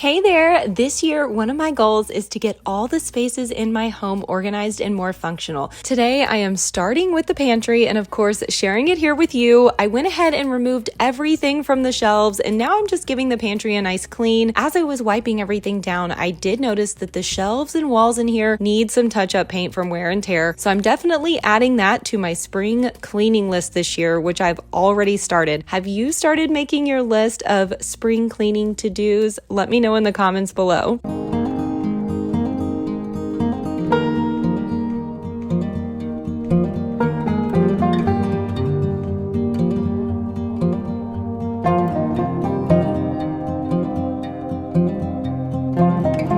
Hey there! This year, one of my goals is to get all the spaces in my home organized and more functional. Today, I am starting with the pantry and of course, sharing it here with you. I went ahead and removed everything from the shelves and now I'm just giving the pantry a nice clean. As I was wiping everything down, I did notice that the shelves and walls in here need some touch-up paint from wear and tear. So I'm definitely adding that to my spring cleaning list this year, which I've already started. Have you started making your list of spring cleaning to-dos? Let me know in the comments below.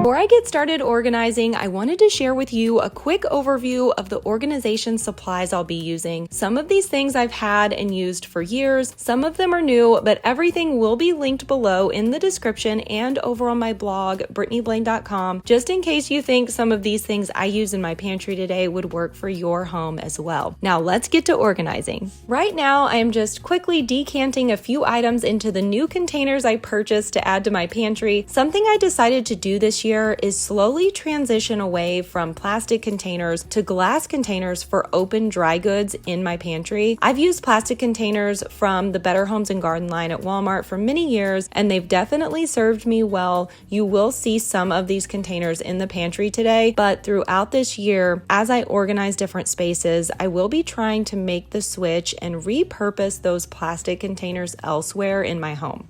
Before I get started organizing, I wanted to share with you a quick overview of the organization supplies I'll be using. Some of these things I've had and used for years, some of them are new, but everything will be linked below in the description and over on my blog, BrittneyBlane.com, just in case you think some of these things I use in my pantry today would work for your home as well. Now let's get to organizing. Right now, I am just quickly decanting a few items into the new containers I purchased to add to my pantry. Something I decided to do this year is slowly transition away from plastic containers to glass containers for open dry goods in my pantry. I've used plastic containers from the Better Homes and Garden line at Walmart for many years, and they've definitely served me well. You will see some of these containers in the pantry today, but throughout this year, as I organize different spaces, I will be trying to make the switch and repurpose those plastic containers elsewhere in my home.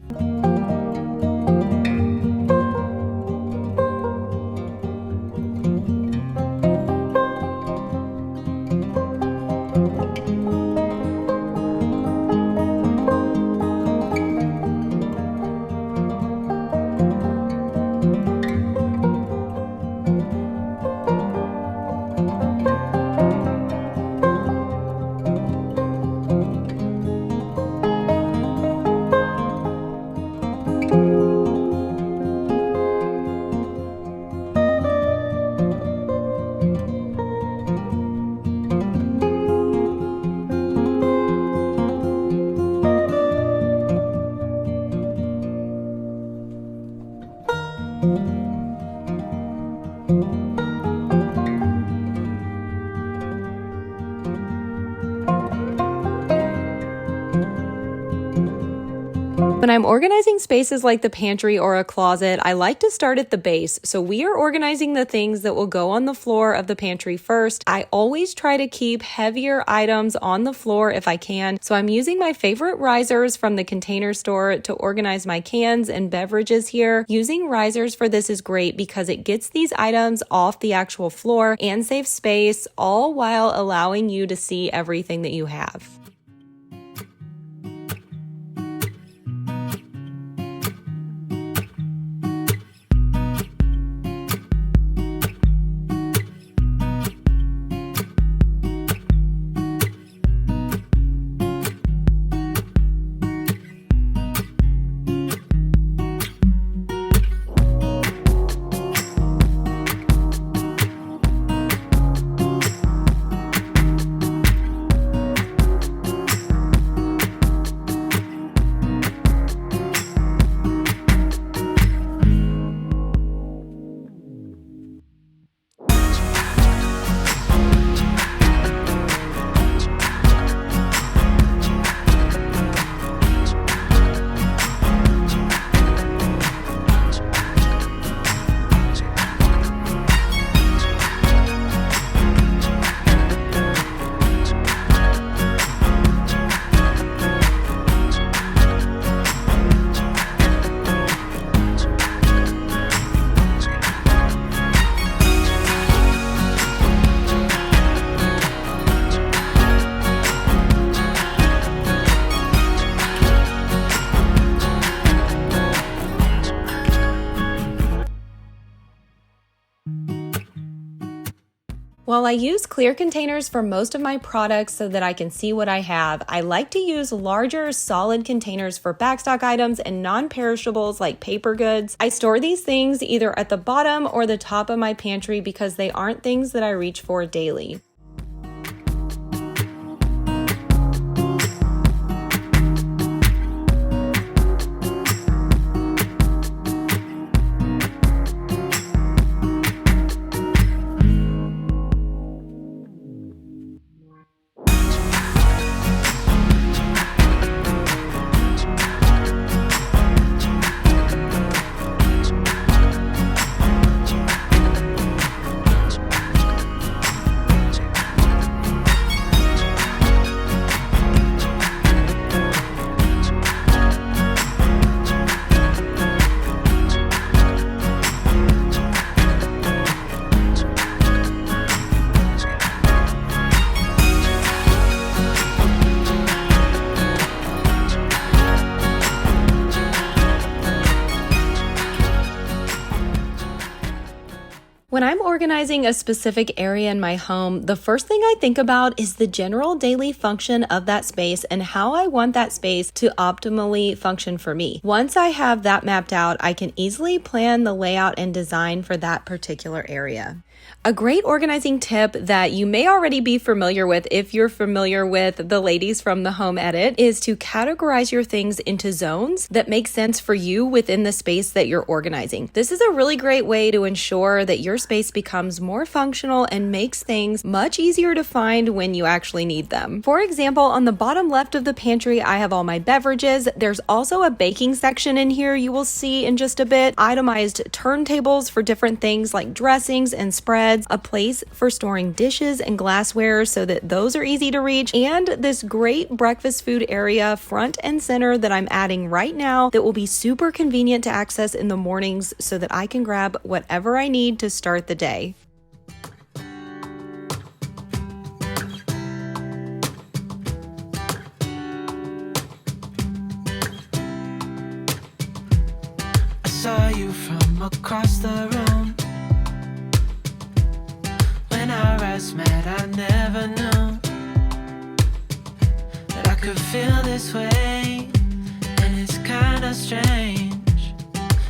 When I'm organizing spaces like the pantry or a closet, I like to start at the base. So we are organizing the things that will go on the floor of the pantry first. I always try to keep heavier items on the floor if I can. So I'm using my favorite risers from the Container Store to organize my cans and beverages here. Using risers for this is great because it gets these items off the actual floor and saves space, all while allowing you to see everything that you have. While I use clear containers for most of my products so that I can see what I have, I like to use larger, solid containers for backstock items and non-perishables like paper goods. I store these things either at the bottom or the top of my pantry because they aren't things that I reach for daily. When I'm organizing a specific area in my home, the first thing I think about is the general daily function of that space and how I want that space to optimally function for me. Once I have that mapped out, I can easily plan the layout and design for that particular area. A great organizing tip that you may already be familiar with if you're familiar with the ladies from the Home Edit is to categorize your things into zones that make sense for you within the space that you're organizing. This is a really great way to ensure that your space becomes more functional and makes things much easier to find when you actually need them. For example, on the bottom left of the pantry, I have all my beverages. There's also a baking section in here you will see in just a bit, itemized turntables for different things like dressings and spreads, a place for storing dishes and glassware so that those are easy to reach, and this great breakfast food area front and center that I'm adding right now that will be super convenient to access in the mornings so that I can grab whatever I need to start the day. I saw you from across the room. When our eyes met, I never knew that I could feel this way, and it's kinda strange.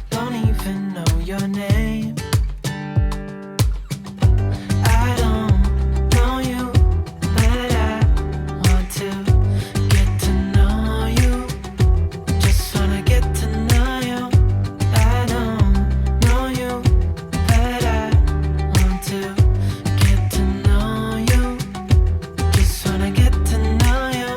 Don't even know your name. I don't know you, but I want to get to know you. Just wanna get to know you. I don't know you, but I want to get to know you. Just wanna get to know you.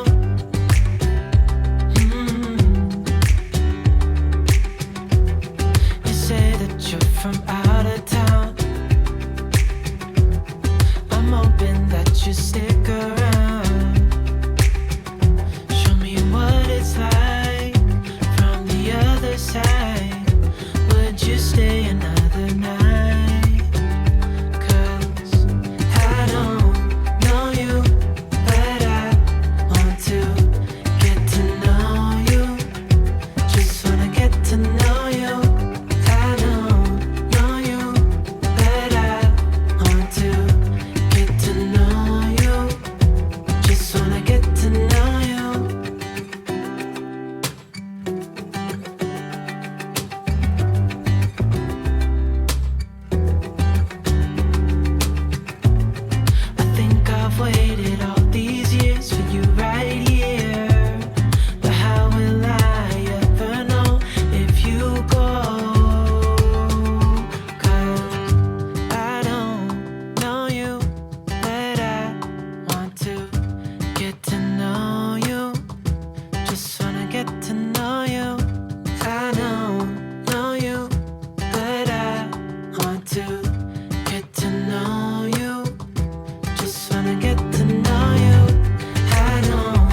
You say that you're from out of town. I'm hoping that you stick around. Show me what it's like from the other side. Would you stay another night? 'Cause I don't know you, but I want to get to know you. Just wanna get to know you. I don't know you, but I want to get to know you. Just wanna get to know you. I think I've waited all these years for you right here. But how will I ever know if you go? 'Cause I don't know you, but I want to get to know you. Just wanna get to know you. I don't know you, but I want to get to know you. Just wanna get to know you. I don't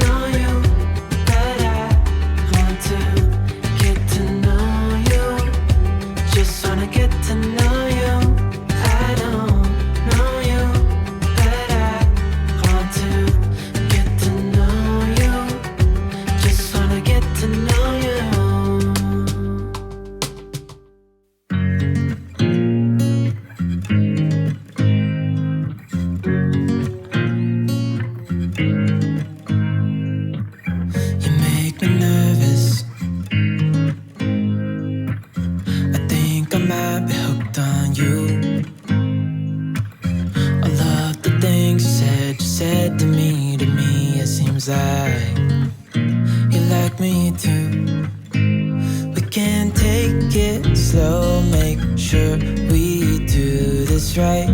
know you, but I want to get to know you. Just wanna get to know you. I don't know you, but I want to get to know you. Just wanna get to know you. You make me nervous. I think I might be hooked on you. All of the things you said to me, it seems like you like me too. We can take it slow, make sure we do this right.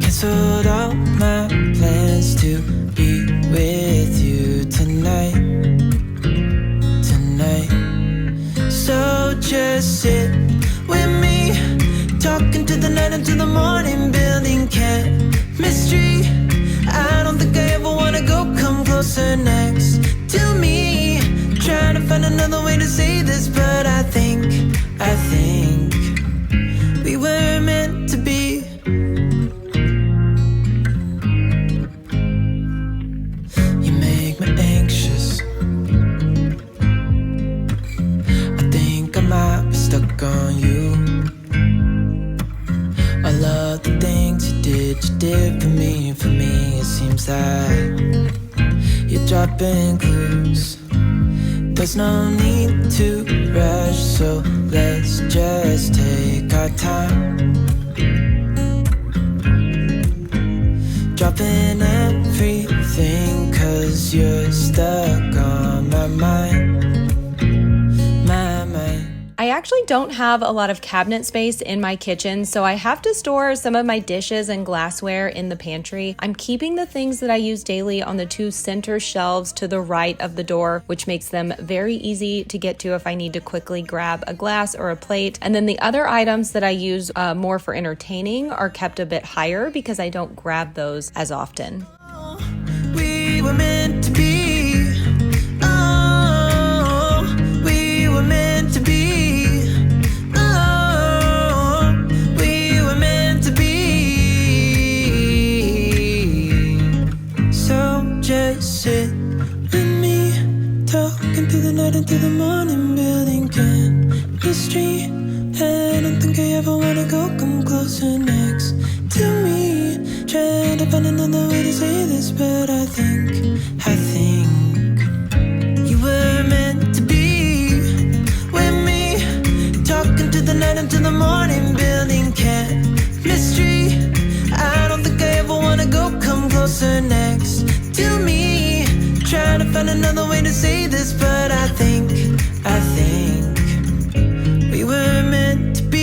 Canceled all my plans to be with you tonight. So just sit with me, talking to the night until the morning, building chemistry. I don't think I ever wanna go, come closer next to me. Trying to find another way to say this, but I think we were meant to be. You make me anxious. I think I might be stuck and cruise. There's no need to rush, so let's just take our time. Dropping everything, 'cause you're stuck on my mind. I actually don't have a lot of cabinet space in my kitchen, so I have to store some of my dishes and glassware in the pantry. I'm keeping the things that I use daily on the two center shelves to the right of the door, which makes them very easy to get to if I need to quickly grab a glass or a plate. And then the other items that I use more for entertaining are kept a bit higher because I don't grab those as often. We were meant to be. Oh, we were meant to be. Sit with me, talking through the night into the morning, building chemistry. I don't think I ever wanna go come closer next to me. Trying to find another way to say this, but I think you were meant to be with me, talking through the night into the morning, building chemistry. I don't think I ever wanna go come closer next to me. Trying to find another way to say this, but I think we were meant to be.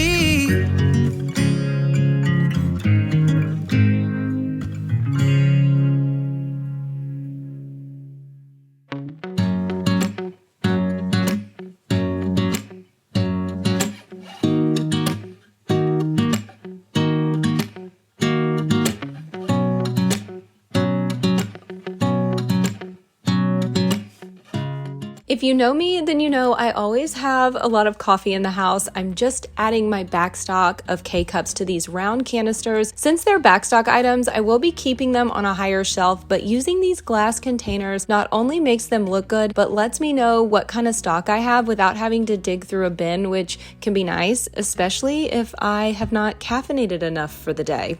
If you know me, then you know I always have a lot of coffee in the house. I'm just adding my Backstock of K-Cups to these round canisters. Since they're Backstock items, I will be keeping them on a higher shelf, but using these glass containers not only makes them look good, but lets me know what kind of stock I have without having to dig through a bin, which can be nice, especially if I have not caffeinated enough for the day.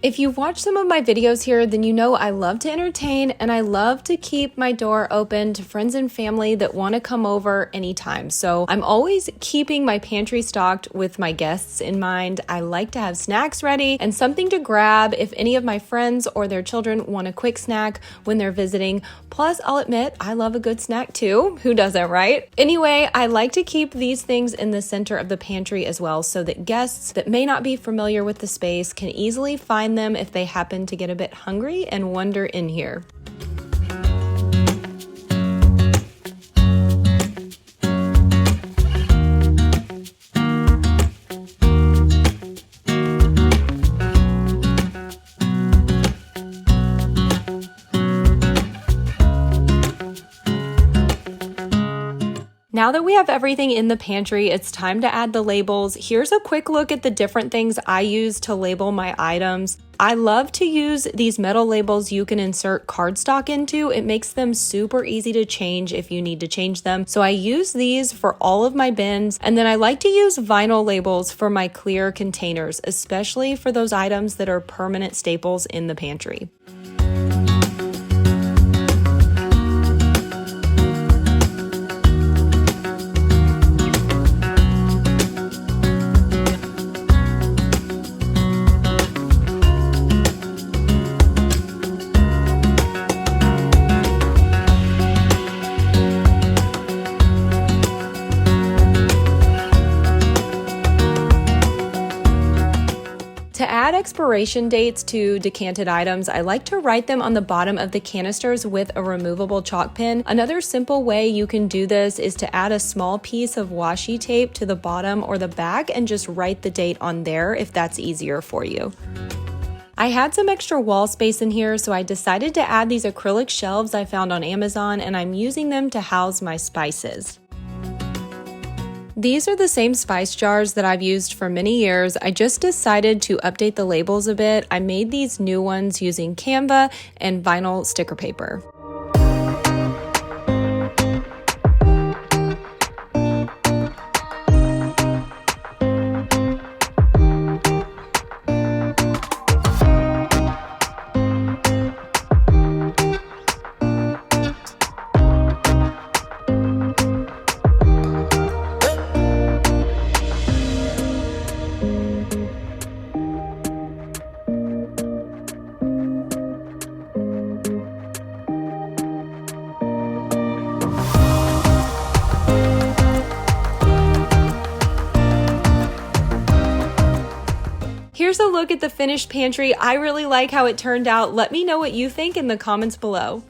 If you've watched some of my videos here, then you know I love to entertain and I love to keep my door open to friends and family that want to come over anytime. So I'm always keeping my pantry stocked with my guests in mind. I like to have snacks ready and something to grab if any of my friends or their children want a quick snack when they're visiting. Plus, I'll admit, I love a good snack too. Who doesn't, right? Anyway, I like to keep these things in the center of the pantry as well so that guests that may not be familiar with the space can easily find them if they happen to get a bit hungry and wander in here. Now that we have everything in the pantry, it's time to add the labels. Here's a quick look at the different things I use to label my items. I love to use these metal labels you can insert cardstock into. It makes them super easy to change if you need to change them. So I use these for all of my bins, and then I like to use vinyl labels for my clear containers, especially for those items that are permanent staples in the pantry. To add expiration dates to decanted items, I like to write them on the bottom of the canisters with a removable chalk pen. Another simple way you can do this is to add a small piece of washi tape to the bottom or the back and just write the date on there if that's easier for you. I had some extra wall space in here, so I decided to add these acrylic shelves I found on Amazon, and I'm using them to house my spices. These are the same spice jars that I've used for many years. I just decided to update the labels a bit. I made these new ones using Canva and vinyl sticker paper. Here's a look at the finished pantry. I really like how it turned out. Let me know what you think in the comments below.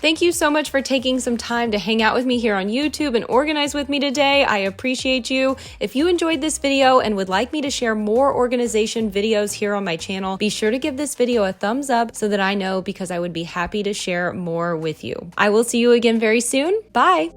Thank you so much for taking some time to hang out with me here on YouTube and organize with me today. I appreciate you. If you enjoyed this video and would like me to share more organization videos here on my channel, be sure to give this video a thumbs up so that I know, because I would be happy to share more with you. I will see you again very soon. Bye.